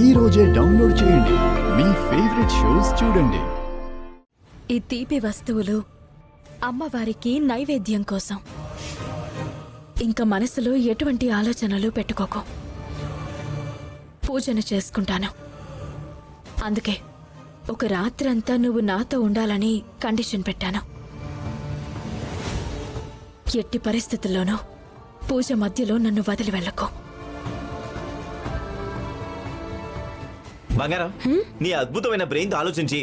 ఈ రోజే డౌన్లోడ్ చేయండి. మీ ఫేవరెట్ షోస్ చూడండి. ఈ తీపి వస్తువులు అమ్మవారికి నైవేద్యం కోసం. ఇంకా మనసులో ఎటువంటి ఆలోచనలు పెట్టుకోకు. పూజను చేసుకుంటాను. అందుకే ఒక రాత్రంతా నువ్వు నాతో ఉండాలని కండిషన్ పెట్టాను. ఎట్టి పరిస్థితుల్లోనూ పూజ మధ్యలో నన్ను వదిలి వెళ్ళకు. బంగారం, నీ అద్భుతమైన బ్రెయిన్ తో ఆలోచించి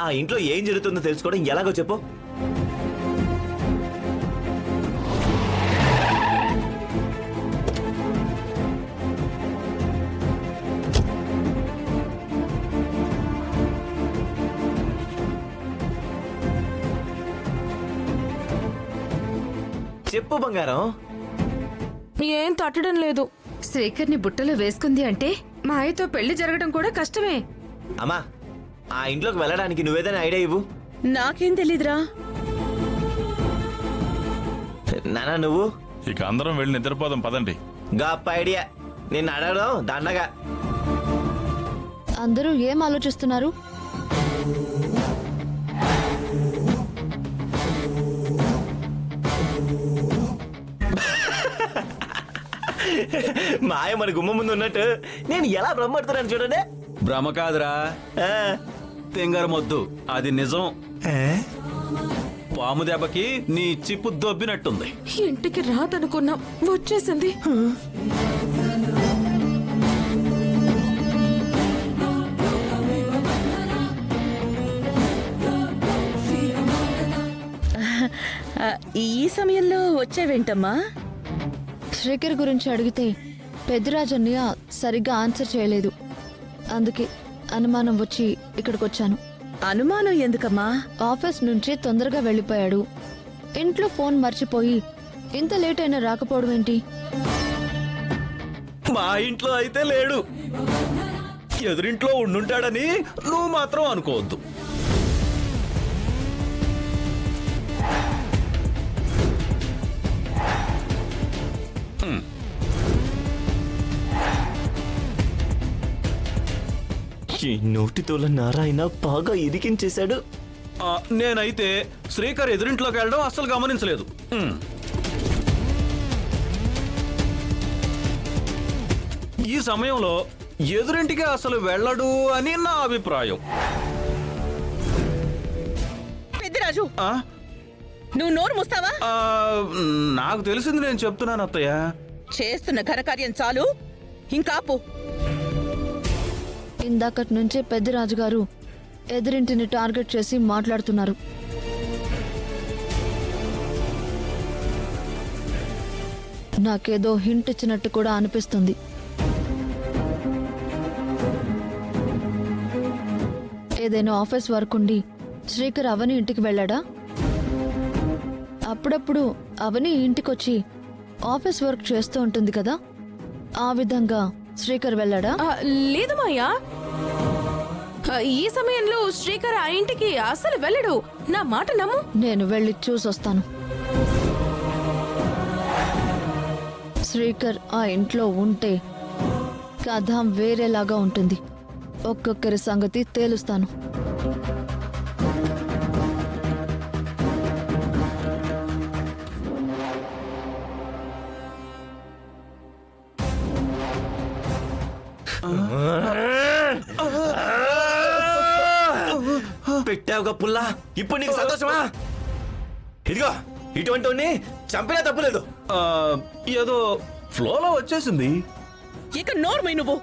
ఆ ఇంట్లో ఏం జరుగుతుందో తెలుసుకోవడం ఎలాగో చెప్పు. చెప్పు బంగారం. ఏం తట్టడం లేదు. శ్రీకర్ని బుట్టలో వేసుకుంది అంటే మా ఆయతో పెళ్లి జరగడం కూడా కష్టమే. అమ్మా, ఆ ఇంట్లోకి వెళ్ళడానికి నువ్వేదైనా ఐడియా ఇవ్వు. నాకేం తెలీదురా. నానా నువ్వు? ఇక అందరం వెళ్ళి నిద్రపోదాం పదండి. గప్ప ఐడియా. నిన్ను అడగడం దండగా. అందరూ ఏం ఆలోచిస్తున్నారు? మాయ మన గుమ్మ ముందు ఉన్నట్టు నేను ఎలా బ్రహ్మడుతున్నాను చూడండి. భ్రమ కాదురా, తెంగర మొద్దు. అది నిజం. పాము దెబ్బకి నీ చిప్పు దొబ్బినట్టుంది. ఇంటికి రాదనుకున్నాం, వచ్చేసింది. ఈ సమయంలో వచ్చావేంటమ్మా? శ్రీకర్ గురించి అడిగితే పెద్దిరాజన్నయ్య సరిగ్గా ఆన్సర్ చేయలేదు. అందుకే అనుమానం వచ్చి ఇక్కడికి వచ్చాను. అనుమానం ఎందుకమ్మా? ఆఫీస్ నుంచి తొందరగా వెళ్ళిపోయాడు. ఇంట్లో ఫోన్ మర్చిపోయి ఇంత లేట్ అయినా రాకపోవడం ఏంటి? మా ఇంట్లో అయితే లేడు, ఎదురింట్లో ఉండుంటాడని నువ్వు మాత్రం అనుకోవద్దు. ఈ నోటితోల నారాయణ బాగా ఇరికించేశాడు. నేనైతే శ్రీకర్ ఎదురింట్లోకి వెళ్ళడం అస్సలు గమనించలేదు. ఈ సమయంలో ఎదురింటికి అసలు వెళ్ళడు అని నా అభిప్రాయం. పెద్దిరాజు, ఆ? నువ్వు నోరు మూస్తావా? నాకు తెలిసింది నేను చెప్తున్నాను అత్తయ్య. చేస్తున్న ఘనకార్యం చాలు, ఇంకాపు. ఇందాకటి నుంచే పెద్దిరాజు గారు ఎదురింటిని టార్గెట్ చేసి మాట్లాడుతున్నారు. నాకేదో హింట్ ఇచ్చినట్టు కూడా అనిపిస్తుంది. ఏదైనా ఆఫీస్ వర్క్ ఉండి శ్రీకర్ అవని ఇంటికి వెళ్ళాడా? అప్పుడప్పుడు అవని ఇంటికొచ్చి ఆఫీస్ వర్క్ చేస్తూ ఉంటుంది కదా, ఆ విధంగా శ్రీకర్ వెళ్ళాడా? లేదు మాయా, ఈ సమయంలో శ్రీకర్ ఆ ఇంటికి అసలు వెళ్ళడు. నా మాట నమ్ము. నేను వెళ్ళి చూసొస్తాను. శ్రీకర్ ఆ ఇంట్లో ఉంటే కథ వేరేలాగా ఉంటుంది. ఒక్కొక్కరి సంగతి తేలుస్తాను. పెట్టావుగా పుల్లా, ఇప్పుడు నీకు సంతోషమా? ఇదిగో, ఇటువంటి చంపినా తప్పులేదు. ఏదో ఫ్లోలో వచ్చేసింది. ఇక నోర్మై నువ్వు.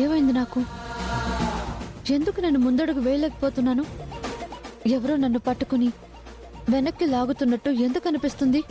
ఏమైంది నాకు? ఎందుకు నేను ముందడుగు వేయలేకపోతున్నాను? ఎవరో నన్ను పట్టుకుని వెనక్కి లాగుతున్నట్టు ఎందుకు అనిపిస్తుంది?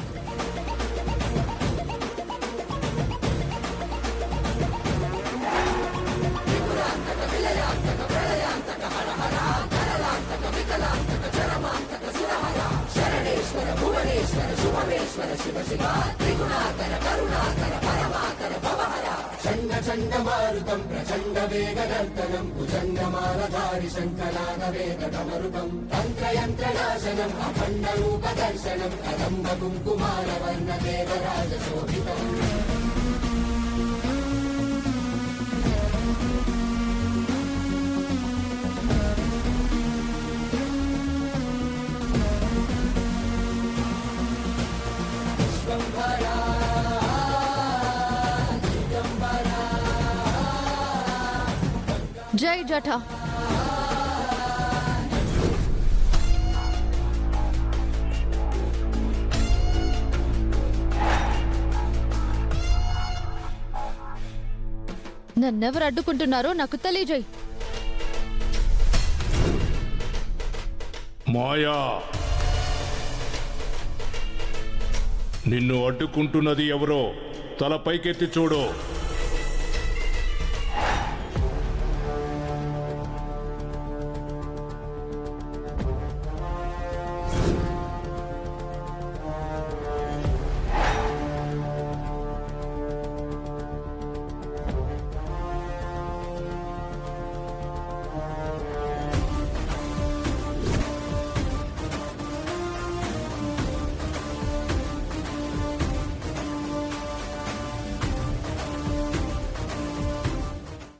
జై జఠా. నన్నెవరు అడ్డుకుంటున్నారో నాకు తెలియజేయ్. మాయా, నిన్ను అడ్డుకుంటున్నది ఎవరో తల పైకెత్తి చూడు.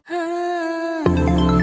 ఆ